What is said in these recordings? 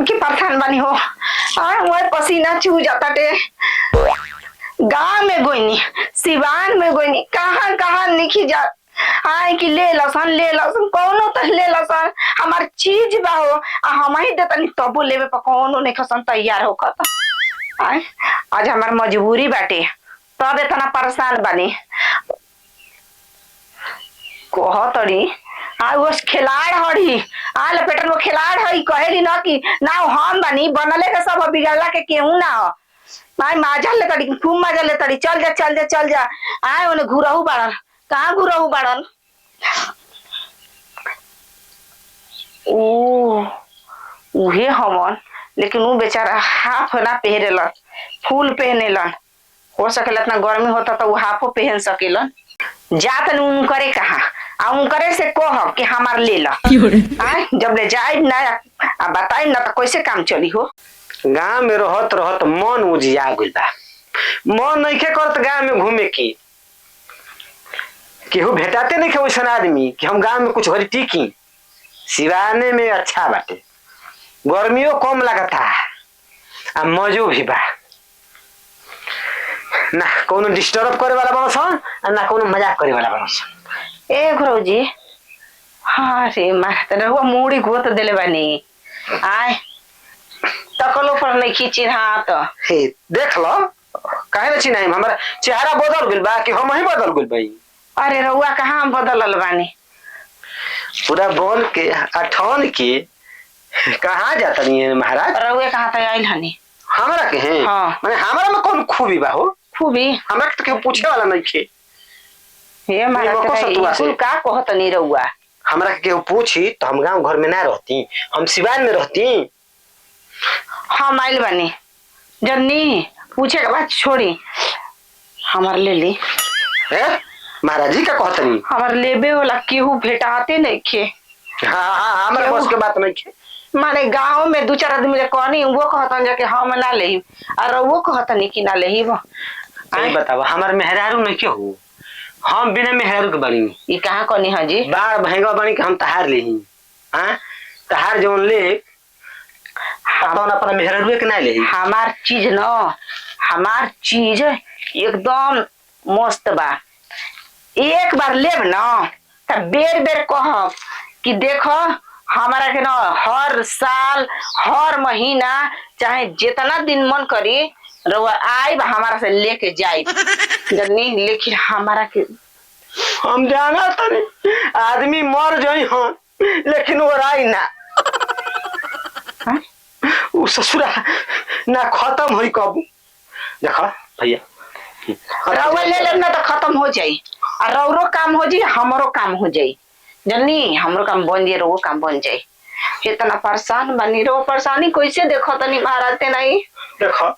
की परेशान बनी हो। वो पसीना चू जाता टे। गांव में गोइनी, सिवान में गोइनी, कहाँ कहाँ लिखी जा आए कि ले लसन कौनो तो ले लसन हमार चीज बा हो आ हम ही देतनी तबो लेवे पर कौनो नहीं खसन तैयार होकर आए। आज हमार मजबूरी बाटे तब इतना परेशान बनी कहतड़ी आ वो खिलाड़ हड़ी आ लपेटन वो खिलाड़ हई कहेली ना कि ना हम बनी बनले के सब बिगड़ला के केहू ना हो भाई मजा ले तड़ी खूब मजा ले तड़ी चल जा आए ओने घुरहु बाड़न कहाँ घुरहु बाड़न ओ उहे हमन लेकिन वो बेचारा हाफ ना पहनेलन फूल पहनेलन हो सकेला इतना गर्मी होता तो वो हाफो पहन सकेलन जात न करे कहा आ करे से कह कि हमार ले ला जब ले जाए ना आ बताई ना तो कैसे काम चली हो। गांव में रहत रहत मन उजिया गइल बा। मन नइखे करत गांव में घूमे की केहू भेटाते नहीं वैसन आदमी कि हम गांव में कुछ घड़ी टिकी। सिवाने में अच्छा बाटे, गर्मियों कम लगता आ मजो भी बा ना कोनो डिस्टर्ब करे वाला बनसन ना कोनो मजाक करे वाला बनसन। ए गुरु जी हाँ रे मार वो मूड़ी गोत देले बानी आए तकलो पर नहीं खींची हाथ हे देख लो काहे ना चिन्हाई हमारा चेहरा बदल गइल बा कि हम ही बदल गइल बाई। अरे रउआ कहाँ हम बदलल बानी पूरा बोल के अठौन के कहाँ जाता नहीं है महाराज। रउए कहाँ तक आइल हनी हमरा के हैं हाँ माने हमरा में कौन खूबी बा हो खूबी हमरा के तो पूछे वाला नहीं खे। हे महाराज का कहत नहीं रउआ हमरा के केहू पूछी तो हम गांव घर में ना रहती, हम सिवान में रहती। हम आइल बानी जन्नी पूछे के बाद छोड़ी हमार ले ली महाराज जी का कहत नहीं हमार लेबे वाला केहू भेटाते नहीं खे। हाँ हमारे बस के बात नहीं खे माने गांव में दो चार आदमी कहनी वो कहतन जाके हम ना ले और वो कहतनी कि ना ले वो बताओ हमार मेहरारू नहीं क्यों हो हम बिना मेहरारू के बनी ये कहाँ कहनी है जी बार भैंगा बनी के हम तहार ले तहार जोन ले अपना मेहरारू के ना ले हमार चीज न हमार चीज एकदम मस्त बा एक बार लेब न त बेर बेर कह कि देखो हमारा के न हर साल हर महीना चाहे जितना दिन मन करी रउआ आई हमारा से लेके जाई जनी लेकिन हमारा के हम जाना तनी आदमी मर जाई हां लेकिन वो राई ना वो ससुरा ना खत्म होई कब देखो भैया रउआ ले लेब ना तो खत्म हो जाई और रउरो काम हो जाई हमरो काम हो जाई जनी हमरो काम बन जाए रउरो काम बन जाए। इतना परेशान बनी रो परेशानी कैसे देखो तनी महाराज ते नहीं देखो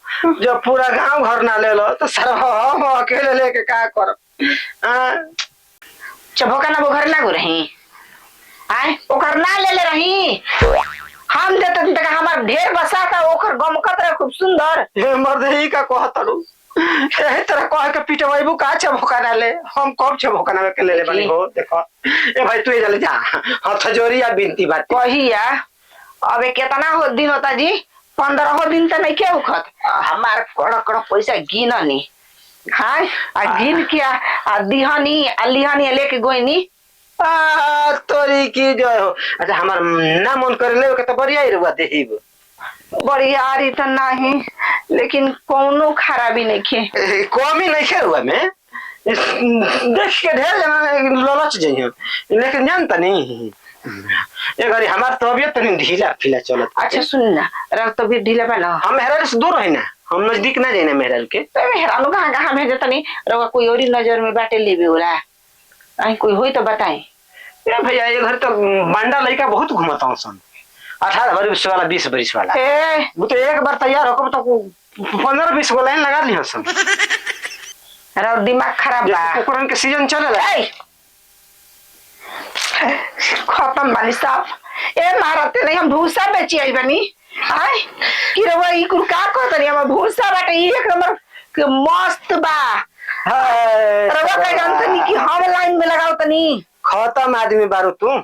जब पूरा गांव घर ना ले लो तो सर हम अकेले लेके का कर चबोका ना वो घर ना गो रही आए ओकर ना ले रही हम देते तक हमार ढेर बसा था ओकर गमकत रहे खूब सुंदर हे मर्दही का कहतलू एही तरह कह के पिटवाइबू का चबोका ना ले हम कब चबोका ना के ले बनी हो। देखो ए भाई तू चले जा हाथ जोरिया बिनती बात कहिया अबे कितना हो दिन होता जी 15 दिन तो नहीं के उखत हमार कड़ पैसा गिननी हाँ गिन किया दिहानी लिहानी लेके गोइनी तोरी की जो हो। अच्छा हमार ना मन कर ले के तो बढ़िया ही रुआ देहिब बढ़िया रही तो नहीं लेकिन कोनो खराबी नहीं खे कमी नहीं खे रुआ में देख के ढेर जना लालच जइयो लेकिन जानता नहीं ये घड़ी हमार तबियत नहीं ढीला फीला चलत। अच्छा सुन ना रख तबियत ढीला बा ना हम मेहरारू से दूर है ना हम नजदीक ना जाइना मेहरारू के तो मेहरारू कहाँ कहाँ भेजे तनी रवा कोई और नजर में बाटे लेबे होला आई कोई होई तो बताई। ए भैया ये घर तो बांडा लड़का बहुत घुमाता हूँ सन 18 वर्ष वाला 20 वर्ष वाला वो तो एक बार तैयार होकर तो 15-20 गो लाइन लगा ली सन और दिमाग खराब बा कुकुरन के सीजन चलेला खत्म बानी साहब ए मारते नहीं हम भूसा बेची आई बनी आय कि रवा ई कुल का कहतनी हम भूसा बाटे एक नंबर के मस्त बा रवा का जानतनी कि हम लाइन में लगाओ तनी खत्म आदमी बारू तू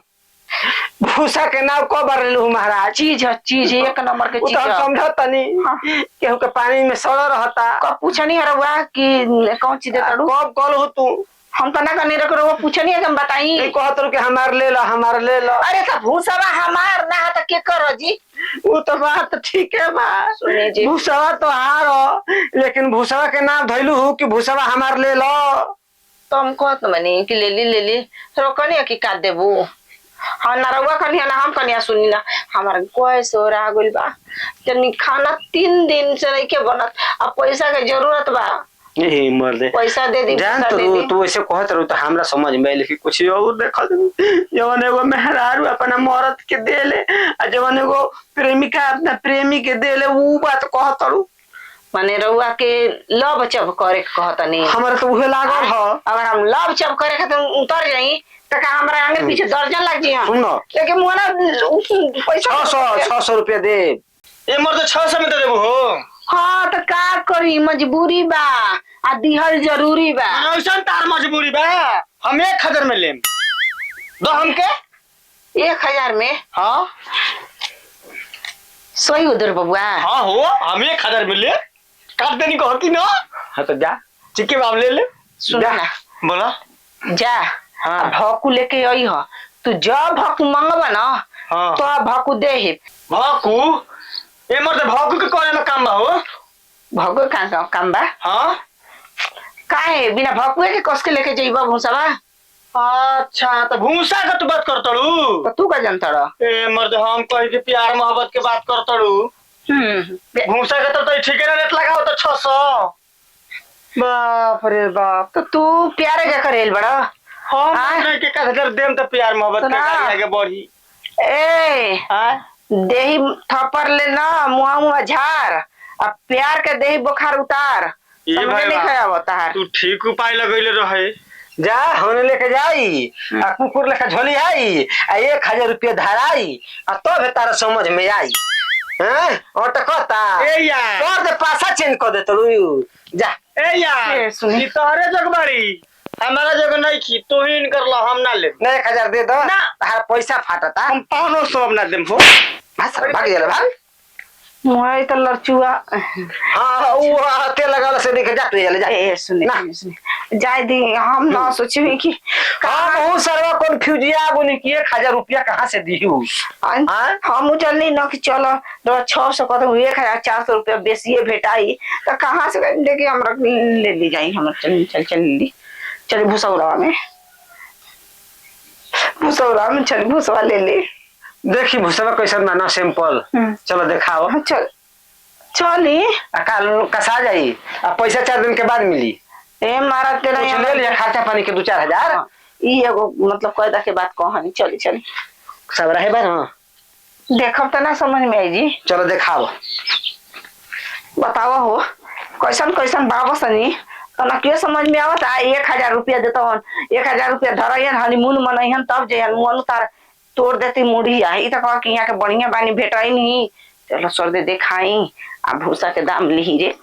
भूसा के नाव कब बरलू महाराज? चीज एक नंबर के उ चीज तो हम है। समझ तनी हाँ। केहू के पानी में सड़ रहता। कब पूछनी है रउआ कि कौन चीज देता रू? कब कल हो तू? हम तो ना करनी रख रउआ पूछनी है कि हम बताई। नहीं कहत रहो कि हमार ले लो हमार ले लो। अरे तो भूसवा हमार ना है तो के करो जी? वो तो बात ठीक है बा। सुनिए जी। भूसवा तो हार हो, लेकिन भूसवा के नाम धैलू हो कि भूसवा हमार ले लो। तो हम कहत मनी कि ले ली रोकनी है कि काट देबू। हाँ ना रउआ कनिया ना हम कनिया सुनी ना हमार गैस हो रहा गइल बा। जनी खाना 3 दिन से नहीं के बनत। अब पैसा के जरूरत बा। यही मर दे। पैसा दे दी जान तो तू ऐसे कहत रहो तो हमरा समझ में आइल कि कुछ और देखल जवन एगो मेहरारू अपना मरद के देले आ जवन एगो प्रेमिका अपना प्रेमी के देले ऊ बात कहत रहो। माने रउआ के लव चब करे के कहतनी। हमरा तो उहे लागल ह। अगर हम लव चब करे के तो उतर जाई तो का हमरा आगे पीछे दर्जन लग जी। सुन न लेकिन मुना पैसा 600 रुपया दे। ए मर तो 600 में दे देबो हो। हाँ तो का करी मजबूरी बा आ दिहल जरूरी बा। ऐसा तार मजबूरी बा हम 1000 में लेम दो हमके 1000 में हाँ सही उधर बबुआ। हाँ हो हम 1000 में ले काट देनी को होती ना। हाँ तो जा चिक्के बाब ले ले सुना ना बोला जा हाँ। भकू लेके आई हो तू जब भकू मंगबा ना हाँ। तो भकू दे ही। भाकू ए मर तो भाकू के कोने में काम बा हो। भगो काम बा हाँ काहे बिना भकुए के कस के लेके जइबा भूसवा। अच्छा तो भूसा का तू बात करतड़ू। तो तू का जानता रह। ए मर्द हम कह के प्यार मोहब्बत के बात करतड़ू। भूसा का तो ठीक है रेट लगाओ तो 600। बाप रे बाप। तो तू प्यारे जा करेल बड़ा। हम हाँ। नहीं के 1000 देम तो प्यार मोहब्बत तो के ना। गाड़ी आगे बढ़ी। ए हाँ देही थप्पड़ ले ना मुआ झार अब प्यार के देही बुखार उतार। ये समझ भाई नहीं बा। खाया बता। तू ठीक उपाय लगैले रहे। जा होने लेके जाई आ कुकुर लेके झोली आई आ 1000 रुपया धराई आ तब तारा समझ में आई। हैं और तो कहता ए यार कर दे पासा चेंज कर दे तू जा। ए यार ए, सुनी। ई तोहरे जग बाड़ी हमारा जग नहीं की तू ही कर ला हम ना ले। नहीं 1000 दे दो ना। तारा पैसा फाटता। हम 500 ना देम हो। भाग गेल भाग। मुआ तो लड़चुआ। हाँ वो तेल लगाला से देख जा तू ले जा। ए सुने ना। सुने जाए दी हम ना सोचे कि हाँ बहुत सारा कंफ्यूजिया बोली कि 1000 रुपया कहाँ से दिहू। हाँ? हम चलनी न कि चलो 600 कहते 1400 रुपया बेसिए भेटाई तो कहाँ से देखिए हम ले ली जाई हम चल ली चल भूसौरा में चल भूसवा ले ली। देखी भूसवा कैसन माना सिंपल। चलो दिखाओ। हाँ, चल चली काल कसा जाई आ पैसा 4 दिन के बाद मिली। ए मारा तेरा कुछ ले लिया खर्चा पानी के 2-4 हजार। ई एगो मतलब कैदा के बात कहानी चली सब रहे बा ना। देखब तो ना समझ में आई जी। चलो दिखाओ। बतावा हो कैसन कैसन बाबा सनी तो ना क्यों समझ में आवता 1000 रुपया देता हन 1000 रुपया धरैन हनीमून मनैहन तब जहन मुअन तार तोड़ देती मुड़ी आई तो कह कि यहाँ के बढ़िया बानी भेटाई नहीं। चलो सर दे खाई आ भूसा के दाम ली रे।